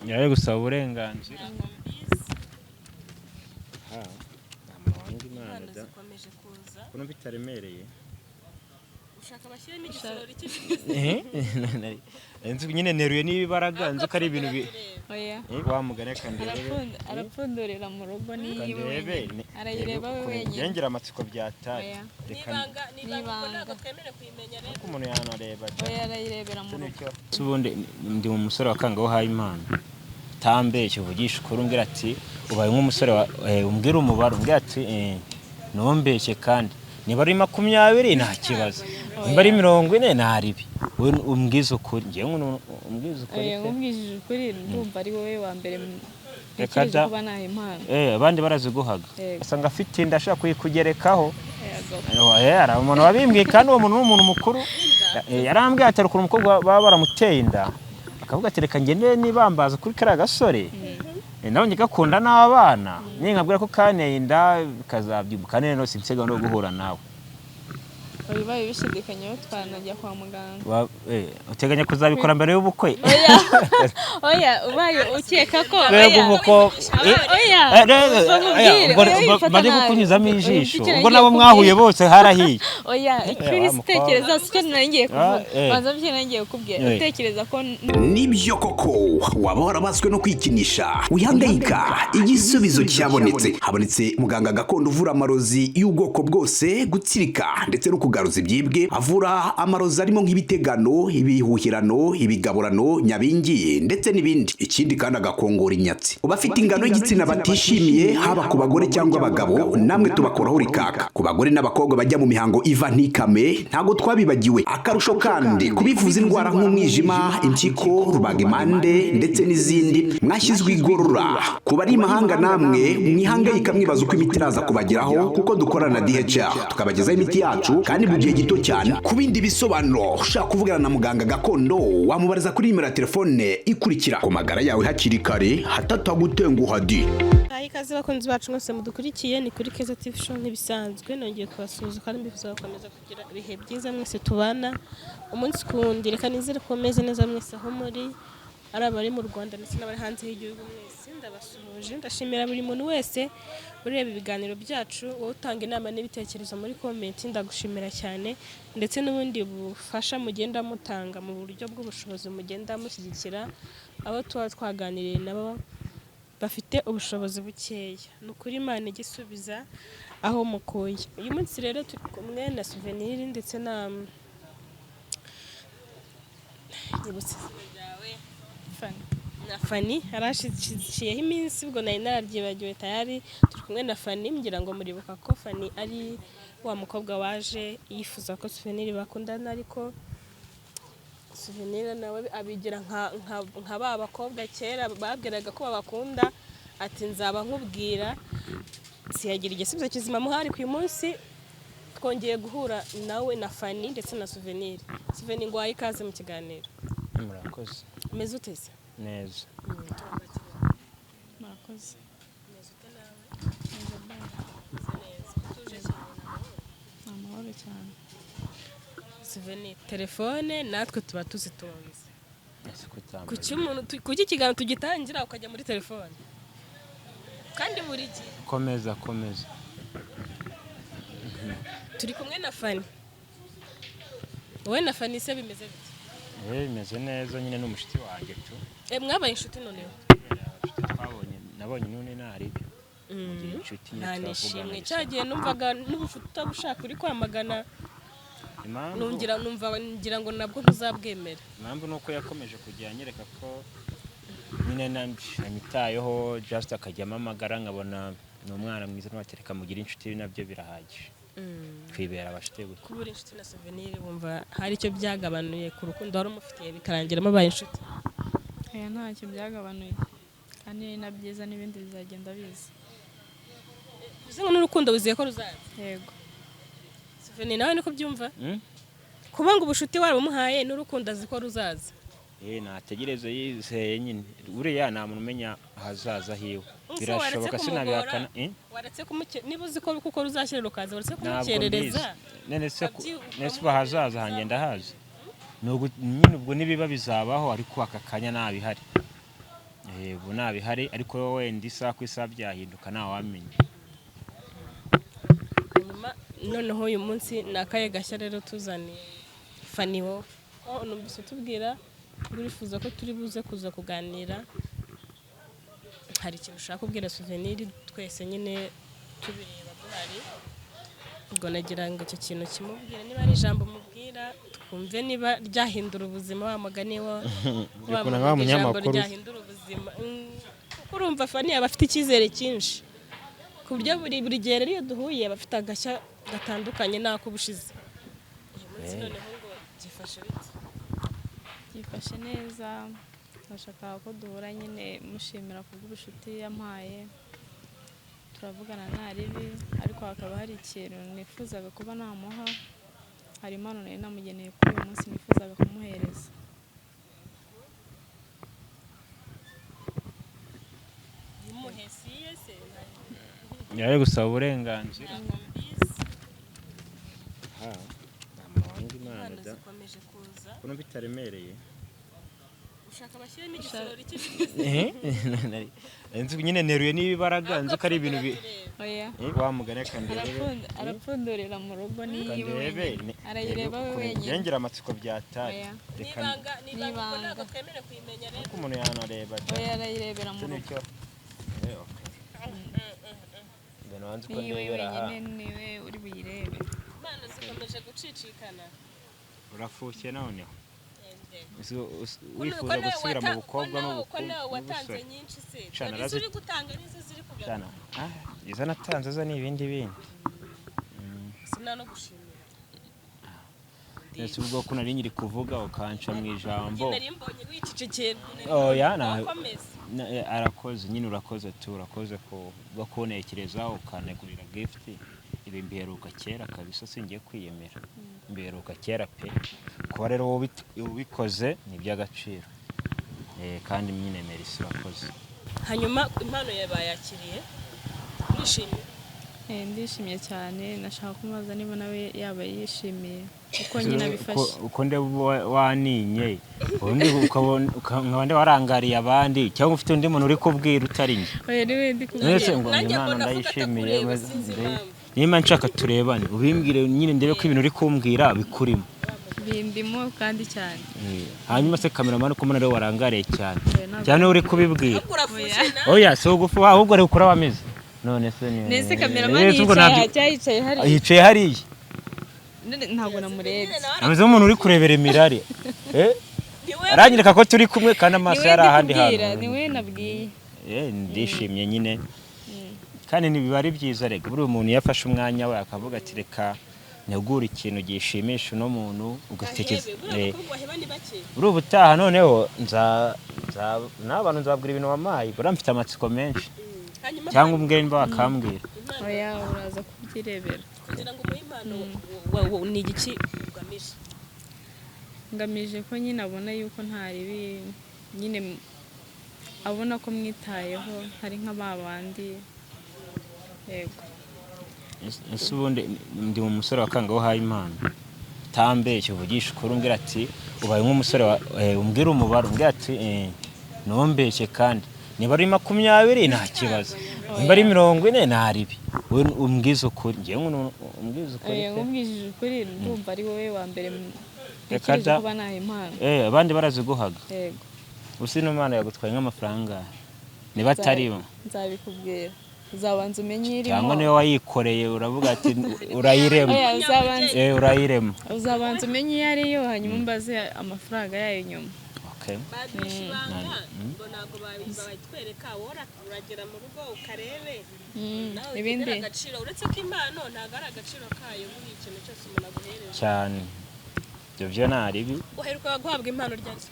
yaje gusaba uburenganzira ntamuhanga Imana da zikomeje kuza kuno bitaremereye ushaka bashyiremo igisorori cy'ibindi enzi nyine neruye n'ibibaraga nzi ko ari ibintu oya wamugane kandebe arapfundurira mu rugo wenyine arayireba we wenyine yengera amatsiko byataye nibanga ntabwo twemere kuyimenya rero ko umuntu yanareba oya arayirebera mu rugo ubundi ndi mu musore wakangaho haye Imana tambeshye uvugisha ukuri umbwira ati ubaye nk'umusore umbwira umubare umbwira ati ntumbeshye kandi niba ari 20 nta kibazo niba ari 40 ntaribi umbwiza ukuri ngiye umbwiza ukuri umbwishije ukuri ndumva ari wowe wa mbere ntekereje kuba naha impano abandi baraziguhaga asanga afite inda ashaka kuyikugerekaho ara umuntu wabimbwiye kandi uwo muntu n'umuntu mukuru yarambwiye ati arukura umukobwa baba baramuteye inda akavuga ati reka ngende nibambaza kuri kara gasore nawe ngikakunda n'abana nkabwira ko kaneye inda kazabyibuka nene no sinsega no guhura nawe bibaye bishidikanyeho twanajya kwa muganga uteganya kuzabikora mbere y'ubukwe oya ubaye ukeka ko bari kukunyuzamo ijisho ubwo nabo mwahuye bose harahiye oya ikitekereza sicyo naringiye kuvuga baza byo naringiye kubwira utekereza ko nibyo koko waba warabaswe no kwikinisha wihangayika igisubizo cyabonetse habonetse muganga gakondo uvura amarozi y'ubwoko bwose gutsirika ndetse no kugaruza ibyibwe avura amarozi arimo nk'ibitegano ibihuhirano ibigaburano nyabingi ndetse n'ibindi ikindi kandi agakongora inyatsi ubafite ingano y'igitsina batishimiye haba ku bagore cyangwa abagabo namwe tubakoraho rikaka ku bagore n'abakobwa bajya mu mihango iva ntikame ntago twabibagiwe akarusho kandi kubivuza indwara nk'umwijima impyiko rubagimpande ndetse n'izindi mwashyizwe igorora ku bari imahanga namwe mwihangayika mwibaza uko imiti iraza kubageraho kuko dukorana na DHR tukabagezaho imiti yacu kandi mu gihe gito cyane ku bindi bisobanuro ushaka kuvugana na muganga gakondo wamubariza kuri nimero ya telefone ikurikira ku magara yawe hakiri kare hatatagutenguha di ikaze bakunzi bacu mwese mudukurikiye ni kuri Keza TV show ntibisanzwe nongeye kubasuhuza kandi mbifuza gukomeza kugira ibihe byiza mwese tubana umunsi kundi reka nizere ko meze neza mwese aho muri ari abari mu Rwanda ndetse n'abari hanze y'igihugu mwese ndabasuhuje ndashimira buri muntu wese ureba ibiganiro byacu wowe utanga inama n'ibitekerezo muri comment ndagushimira cyane ndetse n'ubundi bufasha mugenda mutanga mu buryo bw'ubushobozi mugenda mushyigikira abo tuba twaganiriye nabo bafite ubushobozi bukeya nukuri Imana igisubiza aho mukoye uyu munsi rero turi kumwe na Souvenir ndetse na Fanny arashikiyeho iminsi ubwo nari nararyibagiwe tayari turi kumwe na Fanny ngira ngo muribuka ko Fanny ari wa mukobwa waje yifuza ko Souvenir bakundana ariko Souvenir nawe abigira nka ba bakobwa kera babwiraga ko babakunda ati nzaba nkubwira siyagira igisubizo kizima muhari ku munsi twongeye guhura nawe na Fanny ndetse na Souvenir ngo ayikaze mu kiganiro murakoze meze utese neza murakoze meze nawe amahoro cyane Souvenir telefone natwe tuba tuzitonze kuki ikiganiro tugitangira ukajya muri telefone kandi buri gihe komeza turi kumwe na Fanny wowe na Fanny se bimeze bite bimeze neza nyine n'umushiti wanjye tu mwabaye inshuti noneho nabonye none naribyo inshuti nishimwe cyagiye numvaga n'ubufuta utabushaka uri kwamagana ngira ngo nabwo ntuzabwemera impamvu nuko yakomeje kujya anyereka ko nyine namitayeho just akajyamo amagara nkabona ni umwana mwiza n'abatereka mugira inshuti nabyo birahagije twibera abashite gute kubura inshuti na Souvenir wumva hari icyo byagabanuye ku rukundo wari umufitiye bikarangiramo abaye inshuti ntacyo byagabanuye kandi na byiza n'ibindi bizagenda biza bivuze ngo n'urukundo buziye ko ruzaza yego Souvenir nawe niko byumva kuba ngo ubushuti warabumuhaye n'urukundo azi ko ruzaza nategereze yizeye nyine buriya nta muntu umenya ahazaza hiwe birashoboka sinabihakana waretse niba uzi ko kuko ruzashyira rukaza waretse kumukerereza nene se bahazaza hanjye ndahazi nyine ubwo nibiba bizabaho ariko aka kanya nabihari yego nabihari ariko wenda isaha ku isaha byahinduka ntawamenya. Noneho uyu munsi ni akaye gashya rero tuzaniye Fanny wowe numvise tubwira urifuza ko turi buze kuza kuganira, hari ikintu ushaka kubwira Souvenir twese nyine tubireba duhari, ubwo nagira ngo icyo kintu kimubwira niba ari ijambo mubwira twumve niba ryahindura ubuzima wa mugani wa munyamakuru ryahindura ubuzima. Urumva Fanny aba afite icyizere cyinshi ku buryo buri gihe rero iyo duhuye aba afite agashya gatandukanye nako bushize. Uyu munsi noneho ngo byifashe bite? Byifashe neza, ndashaka ko duhura nyine mushimira kubw'ubushuti yampaye, turavugana nta ribi, ariko hakaba hari ikintu nifuzaga kuba namuha, hari impano nari namugeneye kuri uyu munsi nifuzaga kumuhereza. Yaje gusaba uburenganzira. Kuno bitaremereye. Ushaka bashyiremo igisorori cy'ibiti. Nyine neruye n'ibibaraga nzi ko ari ibintu Oya. Wamugane kandebe. Arapfundurira mu rugo niwe. Arayireba we wenyine. Yengera amatsiko byataye. Nibanga ko twemere kuyimenya rero. Ko umuntu yanareba. Oya arayirebera mu rugo. Niwe uri buyirebe. Imana zikomeje gucicikana. Urafushye noneho. Wifuza gusubira mu bukobwa n'ubukobwa watanze nyinshi se. Ziri gutanga nizo ziri kugana. Izo natanze zo ni ibindi bindi. Sina no gushimira. Ese ubwo ko nari nyiri kuvuga ukanca mu ijambo. Nari mbonye wicicekera. Oya arakoze nyine urakoze bwo kunekereza ukanegurira gift. Ibi mbiheruka kera kabisa singiye kwiyemera. Mbiheruka kera pe. Kuba rero ubikoze ni by'agaciro. Kandi nyine merci urakoze. Hanyuma impano yabayakiriye nishimye. Ndishimye cyane, nashaka kumubaza niba nawe yaba yishimiye uko nyine abifashe. Uko nde waninye undi ukabone warangariye abandi cyangwa ufite undi muntu uri kubwira utari nje. Oya niwe ndi kubwira. Ngo impano ndayishimiye niba nshaka turebane ubimbwire nyine ndebe ko ibintu uri kumbwira bikurimo. Bindimo kandi cyane. Hanyuma se cameraman ko umuntu warangariye cyane. Cyane uri kubibwira. Oya so gufu ahubwo ari ukora bameze. None se ni. Nese cameraman yicaye hariya. Yicaye hariya. Ntabwo namurebye. Ameze umuntu uri kurebera imirari. Aranyereka ko turi kumwe kandi amaso yari ahandi hantu. Niwe nabwiye. Ndishimye nyine. Kandi nibiba ari byiza rega buri umuntu yafashe umwanya we akavuga ati reka negura ikintu gishimisha no muntu ugatekeza. Uri ubutaha noneho n'abantu nzabwira ibintu wamaye buramfite amatsiko menshi. Cyangwa umbwire niba bakambwira. Oya uraza kubyirebera. Kugira ngo umuhimano ni igiki ugamije? Ngamije ko nyine abona yuko nta ribi nyine abona ko mwitayeho hari nk'ababandi. Yego. Ese ubundi ndi umusore wakanga wahaye impano. Tambeshye uvugisha ukuri umbwira ati ubaye nk'umusore umbwira umubare umbwira ati nombeshye kandi niba ari 20 nta kibazo. Niba ari 40 nta ribi. We umbwiza ukuri ngiye umbwiza ukuri. Umbwishije ukuri ndumva ari wowe wa mbere ntekereza kuba nahe impano. Abandi baraziguhaga. Yego. Usino Imana yagutwaye nk'amafaranga. Niba ataribo nzabikubwira. Uzabanza umenye irimo. Cyangwa niyo wayikoreye uravuga ati urayirema. Urayirema. Uzabanza umenye iyo ariyo hanyuma umbaze amafaranga yayo nyuma. Okay. Ngo nago babitwereka uragera mu rugo ukarebe. Ibindi agaciro uretse ko impano ntago ari agaciro kayo muri ikintu cyose umuntu aguhereza. Cyane. Byo naribi. Uheruka guhabwa impano ryari?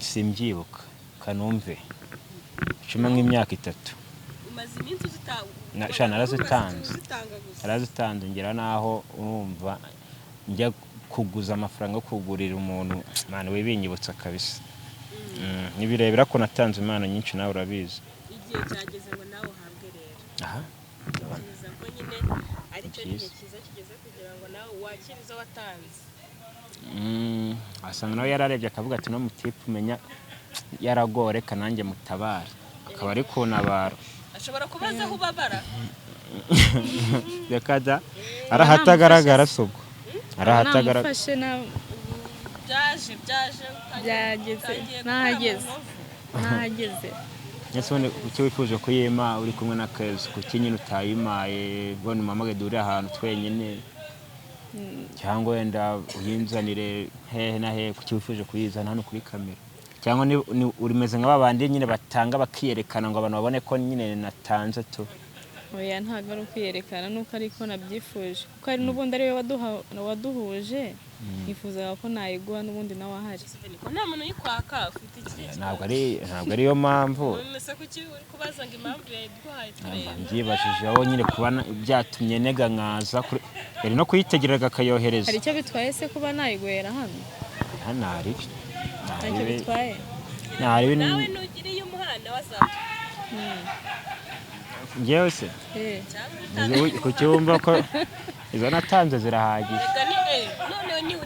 Simbyibuka. Kanumve. Cuma nk'imyaka 3. Umaze iminsi narazitanze ngira naho urumva njya kuguza amafaranga yo kugurira umuntu mwana webinyibutsa kabisa. Nibirebera ko natanze impano nyinshi nawe urabizi. Igihe cyageze ngo nawe uhabwe rero. Aha. Kiza ko nyine ari cyo kiza kigeze kugira ngo nawe wakiriza watanze. Asanga nawe yararebye akavuga ati no mutipe umenya yaragoreka nanjye mutabara akaba ari kuntabara ashobora kubaza aho ubabara reka da arahatagaragara sugo arahatagaragara namufashe na byaje byageze nahageze ese ubundi kuki wifuje kuyima uri kumwe na Keza kuki nyine utayimaye ubona umamage duri ahantu twenyine cyangwa wenda uyinzanire hehe na hehe kuki wifuje kuyizana hano kuri kamera cyangwa ni urimeze nka babandi nyine batanga bakiyerekana ngo abantu babone ko nyine natanze tu oya ntabwo ari ukwiyerekana nuko ariko nabyifuje kuko ari n'ubundi ari we waduhuje nifuzaga ko nayiguha n'ubundi nawe ahari nta muntu uyikwaka ufite iki ntabwo ariyo mpamvu nese kuki uri kubaza ngo impamvu yayiguhaye turebe mbyibajije aho nyine kuba byatumye nega nkaza yari no kuyitegereza akayohereza hari icyo bitwaye se kuba nayiguhera hano hari ntacyo bitwaye nawe nugiriye umuhanda wazato ngewe se kuki wumva ko izo natanze zirahagije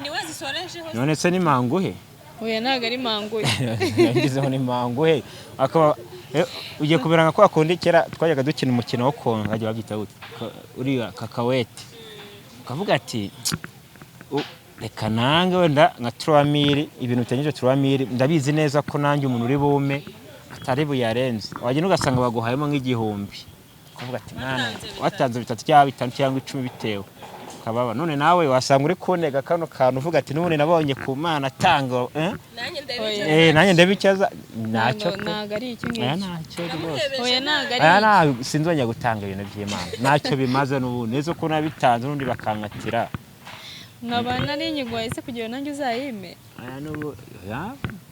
niwe zisorejeho none se ni manguhe oya ntabwo ari manguhe yagizeho ni manguhe akaba ugiye kubera nka kwa kundi kera twajyaga dukina umukino wo konga bajya babyita uriya kakawete ukavuga ati reka nange wenda nka 3000 ibintu bitengeje 3000 ndabizi neza ko nanjye umuntu uri bume atari buyarenze wagenda ugasanga baguhayemo nk'igihumbi ukavuga ati mwana watanze 3 cyangwa 5 cyangwa 10 bitewe kababa none nawe wasanga uri kunega kano kantu uvuga ati none nabonye ku mana tanga nanjye ndabicyaza ntacyo ntago ari icyo ngicyo ntacyo rwose oya ntago ari sinzongera gutanga ibintu by'Imana ntacyo bimaze n'ubundi neza ko nabitanze n'undi bakankatira nkabana n'inyigwaye se kugira nanjye uzayime n'ubu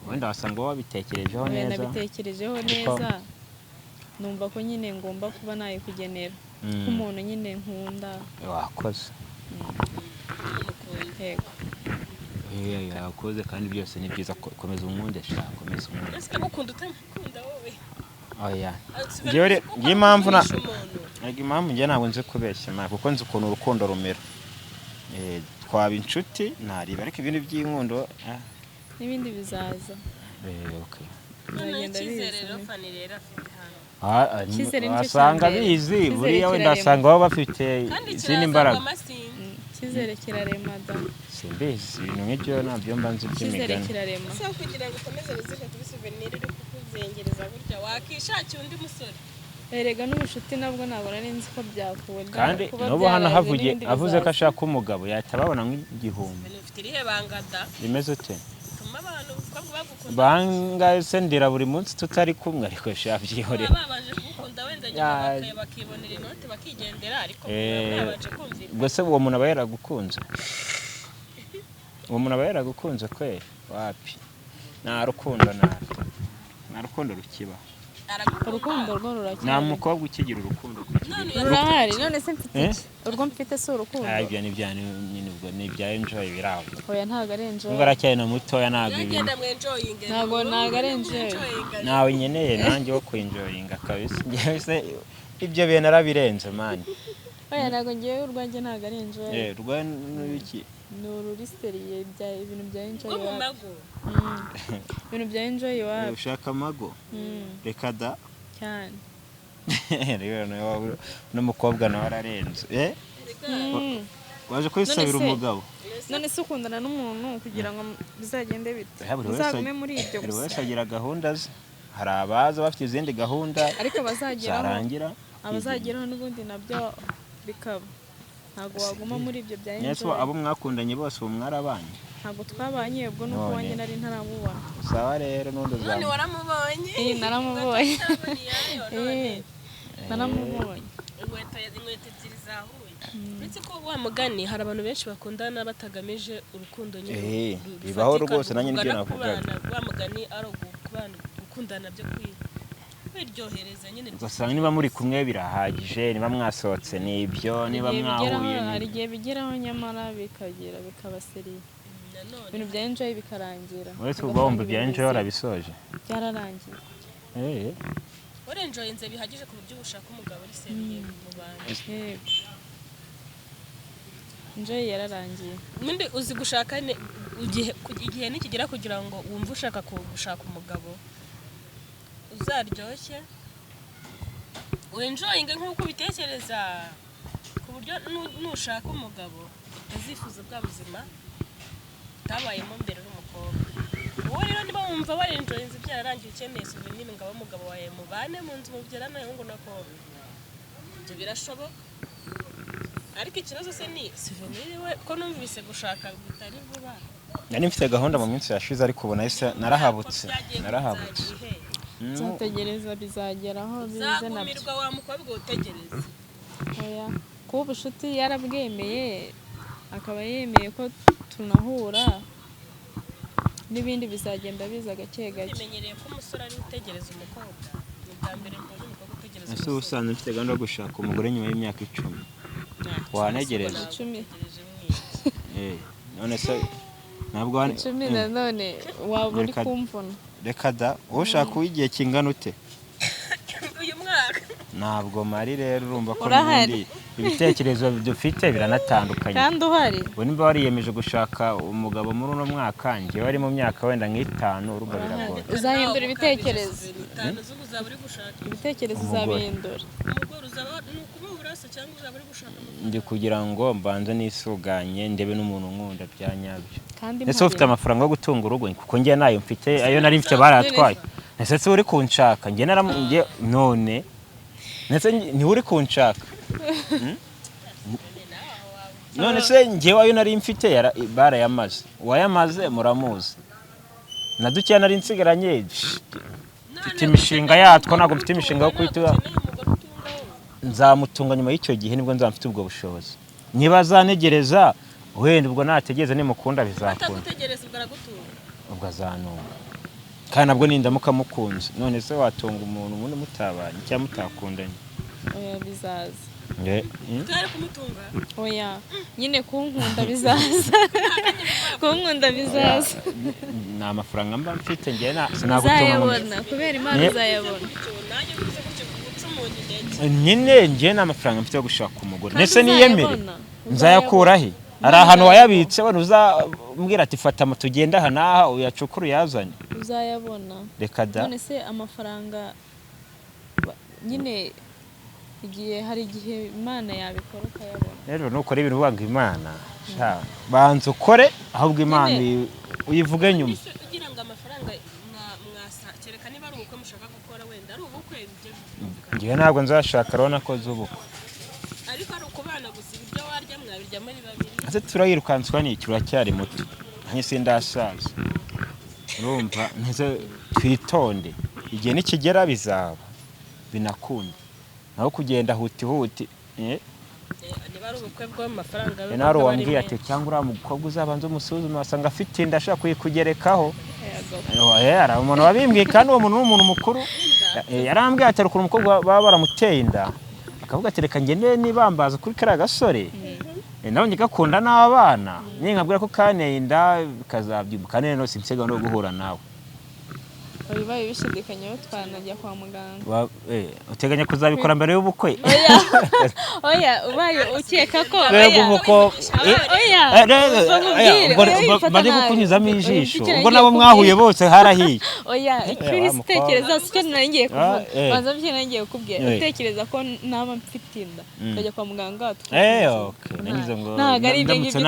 wenda wasanga wabitekerejeho neza nabitekerejeho neza numva ko nyine ngomba kuba nayikugenera nk'umuntu nyine nkunda wakoze yego yakoze kandi byose ni byiza komeza umwunde shaka komeza umwunde ese gukunda utamukunda wowe oya ngewe impamvu njye ntabwo nzi kubeshya kuko nzi ukuntu urukundo rumera twaba inshuti ntariba ariko ibindi by'inkundo n'ibindi bizaza okay bizagenda bizerero fani rero afite hano wasanga bizi buriya wenda wasanga baba bafite izindi mbaraga cyizere kirarema da simbizi ibintu nk'ibyo nabyo mba nzi by'imigani cyizere kirarema so kugira ngo ukomeze bizike kuri souvenir uri kukuzengereza burya wakishakira undi musore erega n'ubushuti nabwo nabona nzi ko byakunda kandi n'ubu hano avuze ko ashaka umugabo yahita babona nk'igihumbi ufite irihe bangada bimeze ute abantu bagukunda banga se ndira buri munsi tutari kumwe ariko shabyihore babaje gukunda wenda nyuma bakibonera inote bakigendera ariko babaje kumvira ubwo se uwo muntu aba yaragukunze kweri wapi nta rukundo rukiba urukundo rwo rurakira nta mukobwa ukigira urukundo rurahari none se mfite urwo mfite si urukundo ibyo ni ibya enjoy biraho oya ntabwo ari enjoy ubwo aracyari na mutoya ntabwo ibintu ntabwo ari enjoy nawe nyeneye nanjye wo kuenjoyinga kabisa ngewe se ibyo bintu arabirenze mani oya ntabwo ngewe urwanjye ntabwo ari enjoy rwa n'iki ni ururisteriye ibintu bya enjoy ibintu bya enjoy iwacu ushaka amago reka da cyane rero n'umukobwa nawe ararenze waje kwisabira umugabo none se ukundana n'umuntu kugira ngo bizagende bite uzagume muri ibyo gusa buri wese agira gahunda ze hari abaza bafite izindi gahunda ariko abazageraho n'ubundi nabyo bikaba ntabwo waguma muri ibyo bya enjoy abo mwakundanye bose ubu mwarabanye ntabwo twabanye ubwo nuko wanjye nari ntaramubona sawa rero n'undi uzaba none waramubonye naramubonye naramubonye inkweto ebyiri zahuye uretse ko wa mugani hari abantu benshi bakundana batagamije urukundo nyine bibaho rwose nanjye nibyo navugaga wa mugani ari gukundana byo kwiryohereza nyine ugasanga niba muri kumwe birahagije niba mwasohotse nibyo niba mwahuye hari igihe bigeraho nyamara bikaba seriye ibintu bya enjoy bikarangira uretse uba wumva ibya enjoy warabisoje byararangiye enjoyinze bihagije ku buryo ushaka umugabo uri seriye mu bantu enjoy yararangiye. Mundi uzi gushaka igihe nikigera kugira ngo wumve ushaka gushaka umugabo uzaryoshye enjoying nk'uko ubitekereza ku buryo nushaka umugabo utazifuza bwa buzima utabayemo mbere n'umukobwa. Wowe rero niba wumva wari enjoying byararangiye ukeneye souvenir ngabo umugabo wawe mubane mu nzu mubyarana ngo nakobwa ibyo birashoboka. Ariko ikibazo se ni souvenir we ko numvise gushaka bitari vuba. Nari mfite gahunda mu minsi yashize ariko ubona ese narahabutse. Nzategereza bizageraho bize nabyo. Zakumirwa wa mukobwa utegereza. Oya kuba ubushuti yarabwemeye akaba yemeye ko tunahura n'ibindi bizagenda biza gake gake. Kimenyereye ko umusore ari utegereza umukobwa. Ni bwa mbere mbonye umukobwa utegereza. Ese usanzwe mfite gahunda yo gushaka umugore nyuma y'imyaka 10. Wanegereza 10. None se ntabwo 10 nanone waba uri kumvuna. Reka da ushaka uyigiye kingana ute uyu mwaka ntabwo mari rero urumva ko n'ubundi ibitekerezo dufite biranatandukanye kandi uhari we nimba wariyemeje gushaka umugabo muri uno mwaka nge wari mu myaka wenda nk'itanu urumva biragoye uzahindura ibitekerezo ibitekerezo uzabihindura umugore uzaba n'ukubura se cyangwa uzaba uri gushaka ndi kugira ngo mbanze nisuganye ndebe n'umuntu nkunda byanyabyo kandi ese ufite amafaranga yo gutunga urugo kuko nge nayo mfite ayo nari mfite baratwaye ese uri kunshaka nge naramunge none nese ni uri kunshaka none se nge wayo nari mfite barayamaze wayamaze muramuzi nadukiye nari nsigaranye mfite imishinga yatwo ntabwo mfite imishinga yo kwita nzamutunga nyuma y'icyo gihe nibwo nzamfite ubwo bushobozi niba zanegereza wenda ubwo nategereza nimukunda bizakunda ubwo azanunga kandi nabwo nindamuka mukunze none se watunga umuntu ubundi mutabanye cyangwa mutakundanye oya bizaza twari kumutunga oya nyine kunkunda bizaza kunkunda bizaza ni amafaranga mba mfite ngiye sinagutunga kubera impano uzayabona nyine ngiye n'amafaranga mfite yo gushaka umugore ndetse niyemere nzayakurahe hari ahantu wayabitse wenda uzambwira ati fata moto tugenda aha n'aha uyacukura uyazanye uzayabona reka da none se amafaranga nyine hari igihe Imana yabikora ukayabona rero nukora ibintu ubanga Imana banza ukore ahubwo Imana uyivuge nyuma kugira ngo amafaranga kereka niba ari ubukwe mushaka gukora wenda ari ubukwe ngiye ntabwo nzashaka rero nakoze ubukwe ariko ari ukubana gusa ibyo warya mwabirya muri babiri ase turayirukanswa n'iki uracyari muto nki sindasaza urumva ntize twitonde igihe nikigera bizaba binakunda naho kugenda huti niba ari ubukwe bw'amafaranga nari wambwiye ati cyangwa uriya mukobwa uzabanza umusuzuma wasanga afite inda ashaka kuyikugerekaho hari umuntu wabimbwiye kandi uwo muntu n'umuntu mukuru yarambwiye ati ukuntu umukobwa baba baramuteye inda akavuga ati reka ngende nibambaza kuri kariya gasore nawe ngikakunda n'abana nkabwira ko kaneye inda bikazabyibuka none sinsiga no guhura nawe bibaye bishidikanyeho twanajya kwa muganga uteganya kuzabikora mbere y'ubukwe oya ubaye ukeka ko bari kukunyuzamo ijisho ubwo nabo mwahuye bose harahiye oya icyo sicyo naringiye kuvuga baza byo naringiye kubwira utekereza ko naba mfite inda ukajya kwa muganga ntabwo ari ibyo ngibyo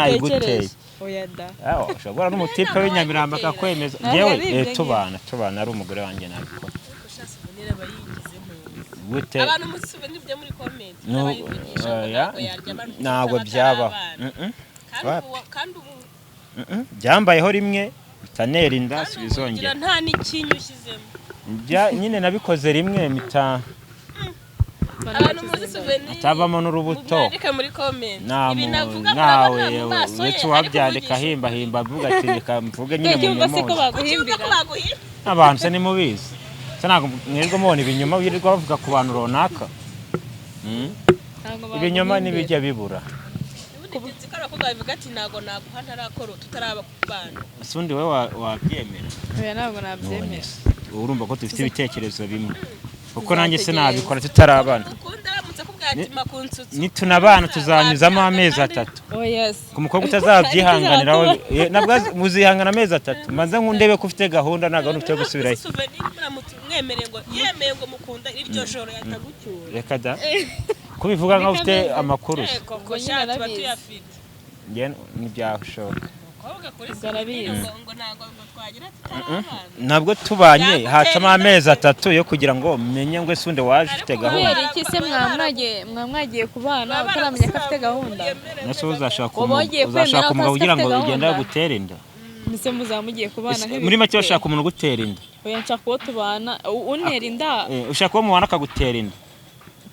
oya da ushobora n'umutipe w'inyamirambo akakwemeza yewe tubana ari umugore wanjye nabikora gute abantu musube nibyo muri comment ntabwo byabaho kandi ubu byambayeho rimwe bitanera inda bizongera nta n'ikinyu ushyizemo nyine nabikoze rimwe mita atavamo n'urubuto muri comment nawe ndetse wabyandika himba avuga ati reka mvuge nyine mu nyuma abantu se nimubizi se ntabwo mwirwa mubona ibinyoma wirirwa bavuga ku bantu runaka ibinyoma ntibijya bibura usundi we wabyemera ntabwo nabyemera urumva ko dufite ibitekerezo bimwe kuko nanjye se nabikora tutarabana nitunabana tuzanyuzamo amezi 3 ku mukobwa utazabyihanganiraho nabwo muzihangana amezi 3 maze nkundebe ko ufite gahunda ntago ufite gusubirayo mwemereye ngo yemeye ngo mukunda iryo joro yatagucyura reka da kubivuga nkaho ufite amakuru ko shati batuyafite ntibyashoboka ntabwo tubanye hacamo amezi 3 yo kugira ngo menye ngo esunde waje ufite gahunda iki se mwamwagiye kubana utaramenya ko afite gahunda nase uzashaka umugabo kugira ngo ugenda gutera inda nise muzamugiye kubana muri make bashaka umuntu gutera inda oya nshaka ko tubana untera inda ushaka ko mubana akagutera inda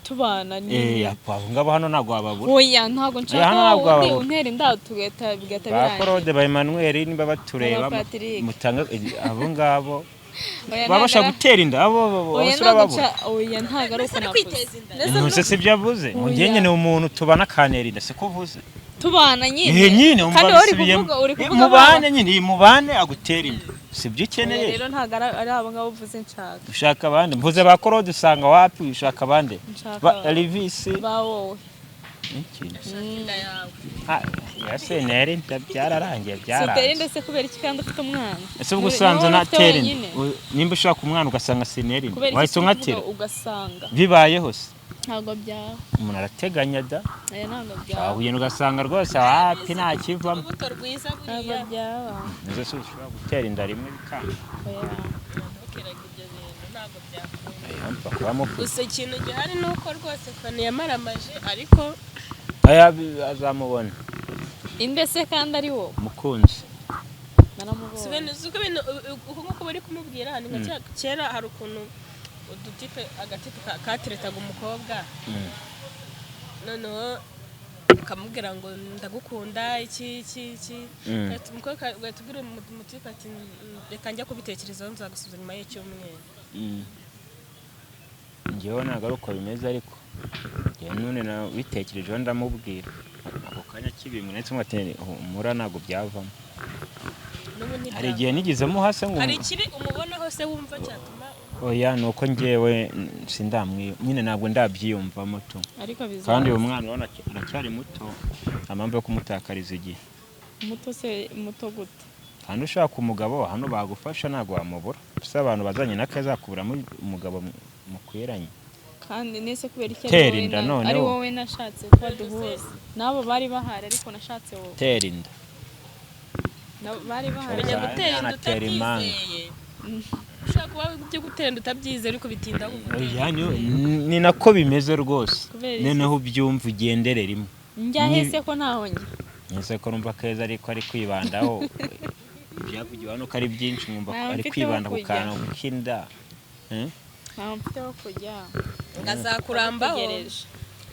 tubana ni ngabo hano ntago wababura oya ntago nshaka untera inda tugeta bigata birangiye Claude ba Emmanuel niba batureba mutanga abo ngabo babasha gutera inda abo babura oya ntago ari uko navuze nuse sibyo avuze ngiye nyene umuntu tubana kanera inda se kuvuze tubana nyine kandi uri kuvuga mubane nyine mubane agutera inda sibyo ukeneye rero ntago ari abo ngabo uvuze nshaka ushaka abandi mvuze ba Claude usanga wapi ushaka abandi ba Elvis ba wowe yaseneri byararangiye byararangiye siteri ndetse kubera iki kandi ufite umwana ese ubwo usanze natera nimba ushaka umwana ugasanga sineri wahise unkatira ugasanga bibayeho se ntago byaba umuntu arateganya da aya ntago byaba ahubwo ugasanga rwose wapi nta kivamo ubuto rwiza ntago byaba neze se ushobora gutera inda rimwe bikanga gusa ikintu gihari ni uko rwose Fani yamaramaje ariko azamubona imbese kandi ari wo mukunzi naramubonye uko bari kumubwira ni nka kera hari ukuntu udutipe agatipe katiretaga umukobwa noneho kamubwira ngo ndagukunda iki umukobwa gatubwira umutipe ati reka njya kubitekerezaho nzagusubiza nyuma y'icyumweru ngewe ntabwo ari uko bimeze ariko none bitekerejeho ndamubwira ako kanya kibimwe ndetse mwatene umura ntabwo byavamo hari igihe nigizemo hase ngo hari ikiri umubonaho se wumva cyatuma oya nuko ngewe sindamwiyo nyine ntabwo ndabyiyumvamo tu kandi uwo mwana urabona aracyari muto amambo yo kumutakariza igihe muto gute kandi ushaka umugabo hano bagufasha ntabwo wamubura gusa abantu bazanye n'akazakuburamo umugabo mukwiranye kandi nese kubera iki ari wowe nashatse ko duhuza nabo bari bahari ariko nashatse wowe tera inda bari bahari gutera inda utabyizeye ushaka kuba byo gutera inda utabyize ariko bitinda ni nako bimeze rwose noneho ubyumva ugendere rimwe njyahese ko ntaho njye nese ko numva keza ariko ari kwibandaho byavugiwe hano ko ari byinshi mwumva ari kwibanda ku kantu k'inda ntaho mfite ho kujya ngazakurambaho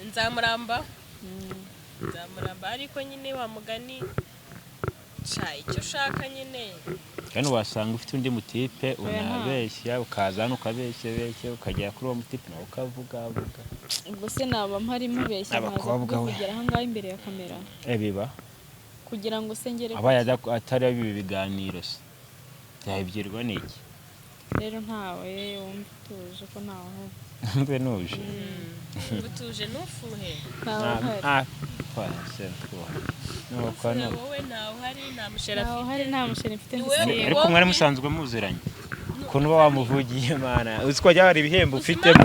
nzamuramba ariko nyine wa mugani icyo ushaka nyine kandi wasanga ufite undi mutipe unabeshya ukaza hano ukabeshya ukagera kuri uwo mutipe nawe ukavuga ubwo se naba mpari mubeshya abakobwa kugera aha ngaha imbere ya kamera biba kugira ngo se ngere abaye atari ibi biganiro se byabibwirwa n'iki rero ntawe wumva utuje ko ntawe mbe nuje utuje n'ufuhe wowe ntawe uhari nta musheri mfite ariko mwari musanzwe muziranye ukuntu uba wamuvugiye mana uzi ko hari ibihembo ufitemo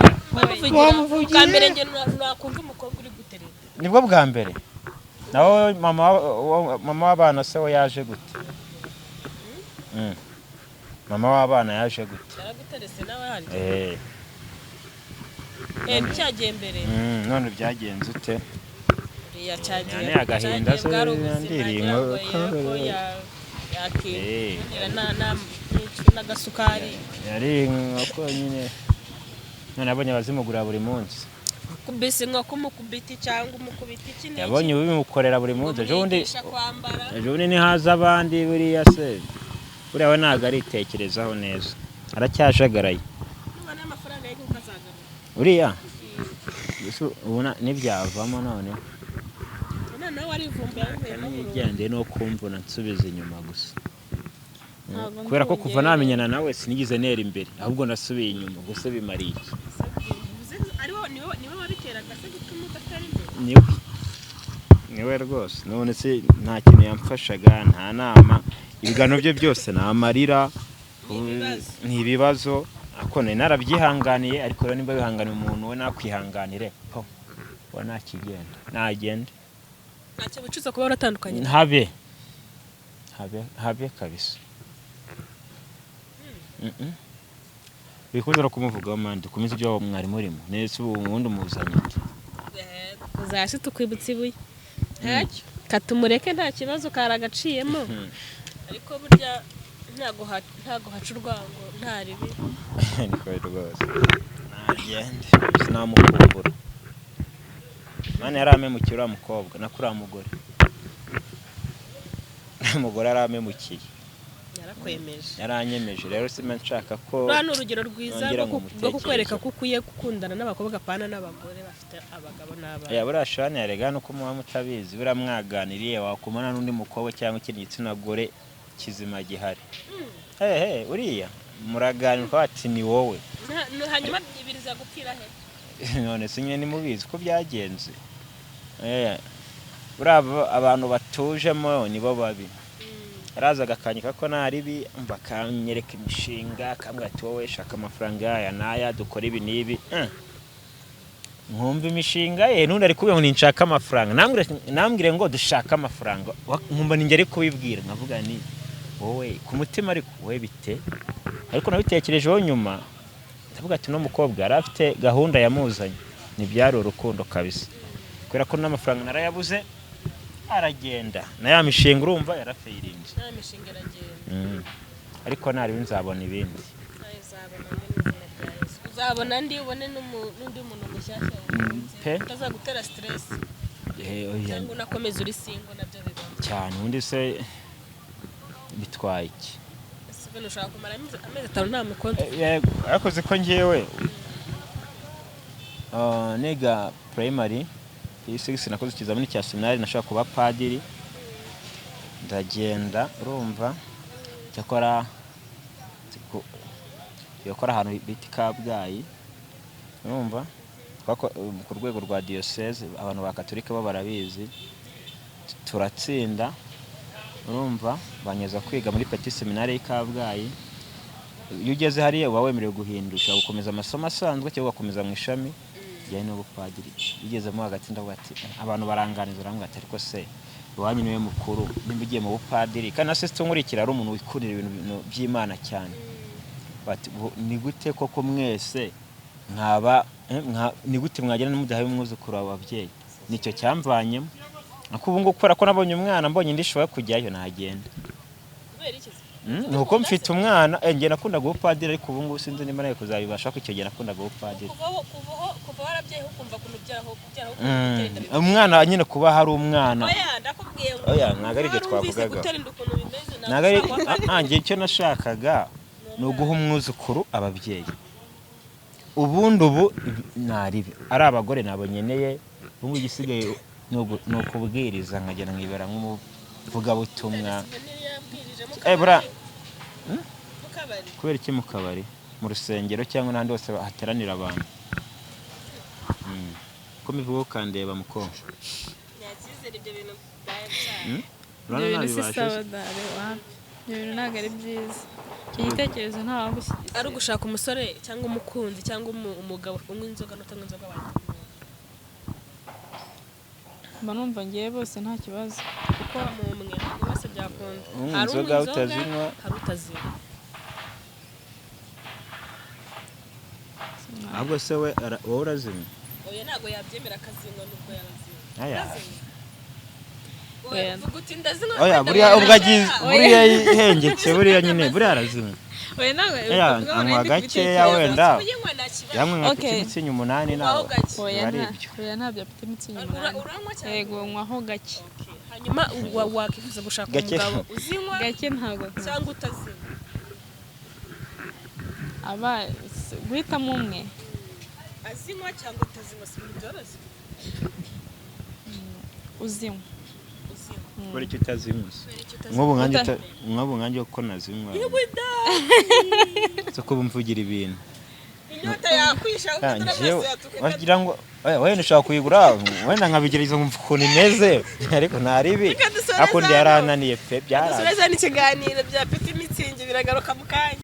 bwa mbere njye nakumva umukobwa uri gutereta nibwo bwa mbere nawe mama w'abana se we yaje gute mama w'abana yaje gute yaraguterese nawe hari byagiye mbere none byagenze ute yacagiye agahinda se ndiringo n'agasukari yari inkoko nyine none abonye abazimugura buri munsi kubise inkoko umukubiti cyangwa umukubiti iki n'iki yabonye ubimukorera buri munsi ejo bundi ntihaza abandi buriya se buriya we ntabwo aritekerezaho neza aracyajagaraye uriya ubona ntibyavamo noneho nigendeye no kumvuna nsubiza inyuma gusa kubera ko kuva namenyana nawe sinigize nera imbere ahubwo nasubiye inyuma gusa bimariye iki niwe wabiteraga se gutuma udatera imbere? niwe rwose none se nta kintu yamfashaga, nta nama, ibiganiro bye byose ni amarira, ni ibibazo. Ako nari narabyihanganiye, ariko rero nimba bihanganiye umuntu we nakwihanganire po we nakigenda nagende. Ntacyo bicuza kuba waratandukanye? habe kabisa. Bikuzura kumuvugaho mandi kumiza ibyo mwari murimo nese ubundi umuzanye ati uzashi tukwibutsa ibuye ntacyo katumureke nta kibazo karagaciyemo, ariko burya ntago haca urwango nta ribi. niko rwose nagende sinamukumbura. Mane yaramemukira uriya mukobwa nakuriya mugore. Umugore aramemukiye, yarakwemeje, yaranyemeje. Rero sima nshaka ko rano urugero rwiza rwo kukwereka ko ukwiye gukundana n'abakobwa pana n'abagore bafite abagabo n'abana. Buriya shani yarega no kumuha mutabizi, buriya mwaganiriye wakumana n'undi mukobwa cyangwa ikindi gitsina gore kizima gihari. Uriya muraganira ati ni wowe, hanyuma ibiriza gupfira he? none sinye ni mubizi ko byagenze. Buriya abantu batujemo nibo babi. Araza gakanyika ko naribi bakanyereka imishinga akambwa ati wowe shaka amafaranga aya naya dukora ibi nibi. Nkumva imishinga nundi ari kubiho ninshaka amafaranga, nambwire ngo dushaka amafaranga, nkumva ninge ari kubibwira nkavuga ni wowe ku mutima ariko wowe bite. Ariko nabitekerejeho nyuma ndavuga ati no mukobwa arafite gahunda yamuzanye, ni byari urukundo kabisa, kubera ko n'amafaranga narayabuze aragenda na ya mishinga urumva yarafeirinze. Na mishinga aragenda. Ariko nari nzabona ibindi. Uzabona ndi ubone n'undi muntu mushyashya utazagutera stress. Cyangwa unakomeza uri single nabyo bibaho cyane. Undi se bitwaye iki? Sibyo ushaka kumara amezi 5 nta mukonto. Yego yakoze ko ngiyewe nega primary P6 nakoze ikizamini cya seminari, nashaka kuba padiri. Ndagenda urumva cyakora ahantu bita Kabgayi, urumva ku rwego rwa diocese abantu ba Katolika bo barabizi. Turatsinda urumva banyeza kwiga muri petit seminari y'Ikabgayi. Iyo ugeze hariya uba wemerewe guhindusha gukomeza amasomo asanzwe cyangwa gukomeza mu ishami bijyanye n'ubupadiri. Bigezemo hagati ndavuga ati abantu baranganiza urambwa ati ariko se iwanyu niwe mukuru nimba ugiye mu bupadiri kandi na sister nkurikira ari umuntu wikurira ibintu by'Imana cyane. Bati ni gute koko mwese nkaba ni gute mwagenda n'umudahaye umwuzukuru w'ababyeyi? Nicyo cyamvanyemo. Akubu ngo gukora ko nabonye umwana mbonye ndishoboye kujyayo nagenda. Kubera iki? Nuko mfite umwana nge nakunda gupadiri, ariko ubu ngubu sinzi nimba nayo kuzabibasha ko icyo gihe nakunda gupadiri. Kuva warabyeyi ukumva kuntu byaraho umwana nyine kuba hari umwana. Oya ndakubwiye ngo ntago ari byo twavugaga. Nge icyo nashakaga ni uguha umwuzukuru ababyeyi. Ubundi ubu naribe ari abagore nabo nyeneye, ubu igisigaye no kubwiriza nkagenda nkibera nk'umuvuga butumwa. Bura kubera iki mu kabari, mu rusengero cyangwa n'ahandi hose hateranira abantu. Ko mivugo kandeba muko yakizera ibyo bintu ibintu ntabwo ari byiza. Icyo gitekerezo ntawagushyigikira. Ari ugushaka umusore cyangwa umukunzi cyangwa umugabo unywa inzoga n'utanywa inzoga abantu. Mba numva ngiye bose nta kibazo kuko mumwe bose byakunda. Hari inzoga utazinywa, hari utazinywa. ahubwo se wowe urazinywa? Oya ntago yabyemera akazinywa nubwo Aya. Oya vuguti ndazinywa. Oya buriya ubwagize buriya ihengetse buriya nyine buriya arazinywa. Oya ntago anywa gakeya wenda. Yamwe nka Okay. imitsinyo 8 naho. Oya ntabyo afite imitsinyo 8. Yego nywaho gake. Hanyuma wakifuza gushaka umugabo uzinywa gake ntago cyangwa utazinywa. Guhitamo umwe. Azinywa cyangwa utazinywa si byoroshye. Uzinywa. Kuri cyo utazinywa. Nk'ubu nkanjye uko nazinywa. So ko bumvugira ibintu. inyota yakwisha wagira ngo wenda ushaka kuyigura wenda nkabigereza nkumva ukuntu imeze ariko ntaribi akundi yarananiye pe byara dusoreza n'ikiganiro bya Petit Mitsingi biragaruka mu kanya